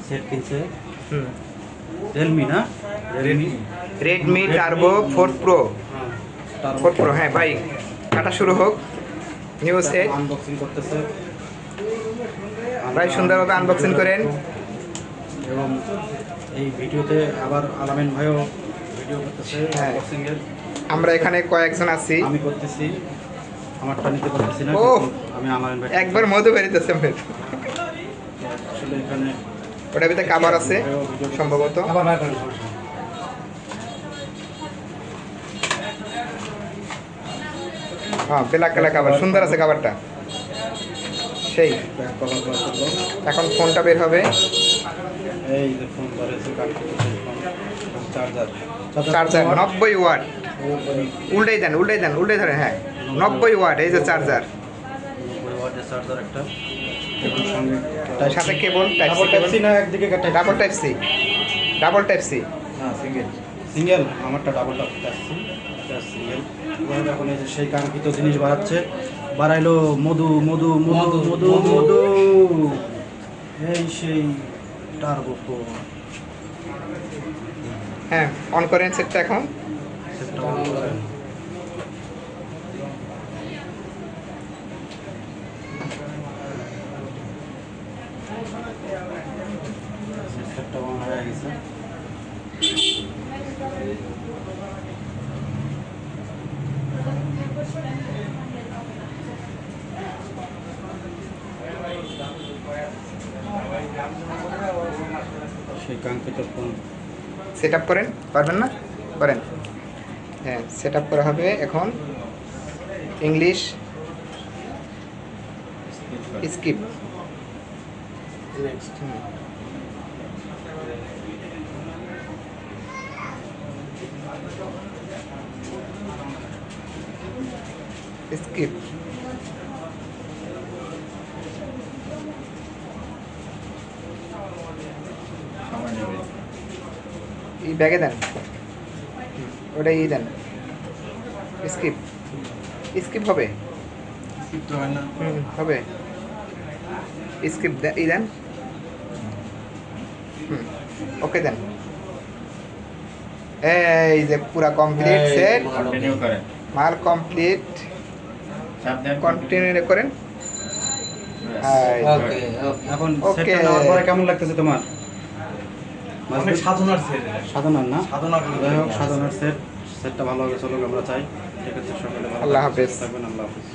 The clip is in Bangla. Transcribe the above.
সেট কিনছে রিয়েলমি না রেডমি টার্বো 4 প্রো হ্যাঁ 4 প্রো। হ্যাঁ ভাই, কাটা শুরু হোক। নিউ সেট আনবক্সিং করতেছে ভাই, সুন্দরভাবে আনবক্সিং করেন। এবং এই ভিডিওতে আবার আলামিন ভাইও ভিডিও করতেছে হ্যাঁ। আনবক্সিং এর। আমরা এখানে কয়েকজন আছি। আমি করতেছি, আমারটা নিতে পারতেছি না, ওহ! কিন্তু আমি আলামিন ভাই একবার মধু বেরিতেছে ভাই। আসলে এখানে ওটার ভিতরে কাভার আছে সম্ভবত। আবার বাইর করেন সমস্যা নেই। হ্যাঁ, ব্ল্যাক কালার কাভার, সুন্দর আছে কাভারটা, সেই। ব্যাক কভার বার করলো। এখন ফোনটা বের হবে। এই যে ফোন ধরেছে, কাটতে ফোন চার্জার চার্জার 90 ওয়াট। উল্টাই দেন, উল্টাই দেন, উল্টাই ধরেন। হ্যাঁ, 90 ওয়াট। এই যে চার্জার, ওয়াটের চার্জার একটা, এবং সঙ্গে সাথে cable type C, double type C না একদিকে double type C, double type C. না সিঙ্গেল সিঙ্গেল, আমারটা ডাবল টাইপ সি, এটা সিঙ্গেল। এখন এই যে সেই কাঙ্ক্ষিত জিনিস বাড়াচ্ছে, বাড়াইলো মধু মধু মধু মধু মধু, এই সেই টার্বো প্রো। হ্যাঁ, অন করেন সেটটা এখন। সেটটা অন করেন। সেটটা অন হয়ে গেছে। সেই কাঙ্ক্ষিত ফোন সেট আপ করেন, পারবেন না? করেন। হ্যাঁ, সেট আপ করা হবে এখন। English skip. নেক্সট। স্কিপ। এই ব্যাগে দেন, ওটা ই দেন, স্কিপ। স্কিপ হবে, হবে। স্কিপ ই দেন, ওকে দেন। এই যে পুরা কমপ্লিট সেট, কন্টিনিউ করেন, মাল কমপ্লিট। চাপ দেন, কন্টিনিউ করেন। ওকে, এখন সেটটা নেওয়ার পরে কেমন লাগতেছে তোমার? অনেক সাধনার সেট, সাধনার না, সাধনার যাই হোক সাধনার সেটটা ভালো হবে, চলো আমরা চাই। ঠিক আছে, সকালে ভালো আল্লাহ হাফেজ। থাকবেন, আল্লাহ হাফেজ।